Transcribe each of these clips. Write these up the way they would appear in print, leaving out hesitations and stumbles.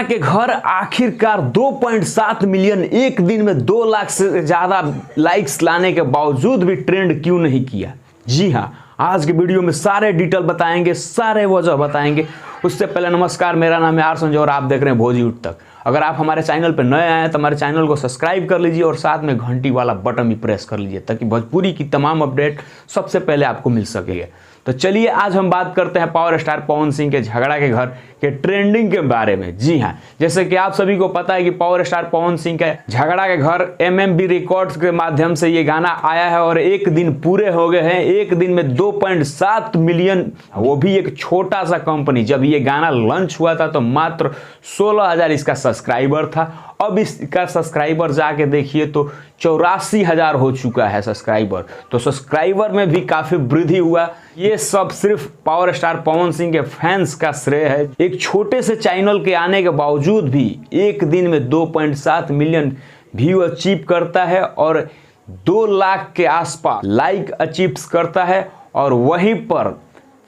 के घर आखिरकार 2.7 मिलियन एक दिन में 2 लाख से ज्यादा लाइक्स लाने के बावजूद भी ट्रेंड क्यों नहीं किया। जी हाँ, आज के वीडियो में सारे डिटेल बताएंगे, सारे वजह बताएंगे। उससे पहले नमस्कार, मेरा नाम है आर संजय और आप देख रहे हैं भोजी उठ तक। अगर आप हमारे चैनल पर नए आए हैं तो हमारे चैनल को सब्सक्राइब कर लीजिए और साथ में घंटी वाला बटन भी प्रेस कर लीजिए ताकि भोजपुरी की तमाम अपडेट सबसे पहले आपको मिल सके। तो चलिए आज हम बात करते हैं पावर स्टार पवन सिंह के झगड़ा के घर के ट्रेंडिंग के बारे में। जी हाँ, जैसे कि आप सभी को पता है कि पावर स्टार पवन सिंह के झगड़ा के घर MMB रिकॉर्ड्स के माध्यम से ये गाना आया है और एक दिन पूरे हो गए हैं। एक दिन में 2.7 मिलियन, वो भी एक छोटा सा कंपनी। जब ये गाना लॉन्च हुआ था तो मात्र 16,000 इसका सब्सक्राइबर था। अब इसका सब्सक्राइबर जाके देखिए तो 84,000 हो चुका है सब्सक्राइबर। तो सब्सक्राइबर में भी काफी वृद्धि हुआ। ये सब सिर्फ पावर स्टार पवन सिंह के फैंस का श्रेय है। एक छोटे से चैनल के आने के बावजूद भी एक दिन में 2.7 मिलियन व्यू अचीव करता है और 2 लाख के आसपास लाइक अचीव करता है और वहीं पर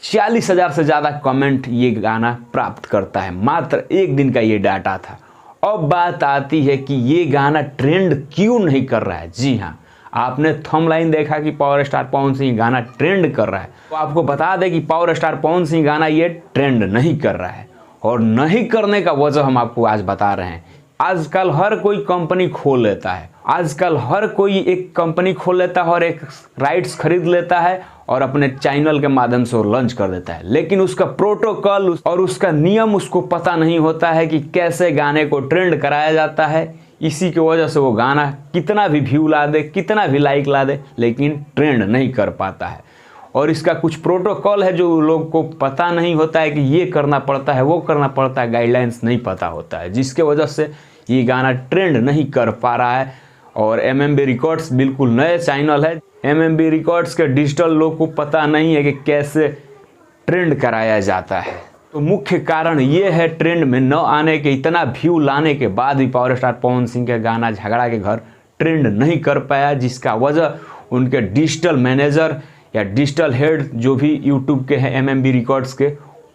40,000 से ज्यादा कमेंट ये गाना प्राप्त करता है। मात्र एक दिन का ये डाटा था। अब बात आती है कि ये गाना ट्रेंड क्यों नहीं कर रहा है। जी हाँ, आपने थंबनेल देखा कि पावर स्टार पवन सिंह गाना ट्रेंड कर रहा है। तो आपको बता दें कि पावर स्टार पवन सिंह गाना ये ट्रेंड नहीं कर रहा है और नहीं करने का वजह हम आपको आज बता रहे हैं। आजकल हर कोई कंपनी खोल लेता है, आजकल हर कोई एक कंपनी खोल लेता है और एक राइट्स खरीद लेता है और अपने चैनल के माध्यम से लॉन्च कर देता है। लेकिन उसका प्रोटोकॉल और उसका नियम उसको पता नहीं होता है कि कैसे गाने को ट्रेंड कराया जाता है। इसी की वजह से वो गाना कितना भी व्यू ला दे, कितना भी लाइक ला दे, लेकिन ट्रेंड नहीं कर पाता है। और इसका कुछ प्रोटोकॉल है जो लोग को पता नहीं होता है कि ये करना पड़ता है, वो करना पड़ता है, गाइडलाइंस नहीं पता होता है, जिसके वजह से ये गाना ट्रेंड नहीं कर पा रहा है। और MMB रिकॉर्ड्स बिल्कुल नए चैनल है। MMB रिकॉर्ड्स के डिजिटल लोग को पता नहीं है कि कैसे ट्रेंड कराया जाता है। तो मुख्य कारण ये है ट्रेंड में न आने के, इतना व्यू लाने के बाद भी पावर स्टार पवन सिंह का गाना झगड़ा के घर ट्रेंड नहीं कर पाया, जिसका वजह उनके डिजिटल मैनेजर या डिजिटल हेड जो भी यूट्यूब के हैं MMB रिकॉर्ड्स के,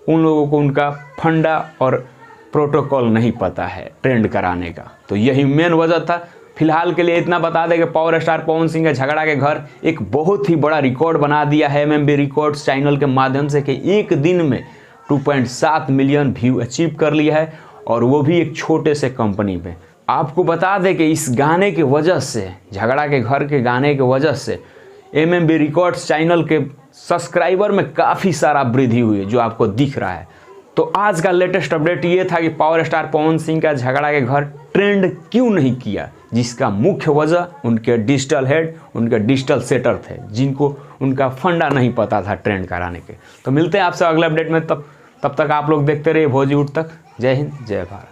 उन लोगों को उनका फंडा और प्रोटोकॉल नहीं पता है ट्रेंड कराने का। तो यही मेन वजह था। फिलहाल के लिए इतना बता दें कि पावर स्टार पवन सिंह का झगड़ा के घर एक बहुत ही बड़ा रिकॉर्ड बना दिया है MMB रिकॉर्ड्स चैनल के माध्यम से कि एक दिन में 2.7 मिलियन व्यू अचीव कर लिया है और वो भी एक छोटे से कंपनी में। आपको बता दें कि इस गाने की वजह से, झगड़ा के घर के गाने की वजह से MMB रिकॉर्ड्स चैनल के सब्सक्राइबर में काफ़ी सारा वृद्धि हुई है जो आपको दिख रहा है। तो आज का लेटेस्ट अपडेट ये था कि पावर स्टार पवन सिंह का झगड़ा के घर ट्रेंड क्यों नहीं किया, जिसका मुख्य वजह उनके डिजिटल हेड, उनके डिजिटल सेटर थे, जिनको उनका फंडा नहीं पता था ट्रेंड कराने के। तो मिलते हैं आपसे अगले अपडेट में, तब तक आप लोग देखते रहिए भोजी उठ तक। जय हिंद, जय भारत।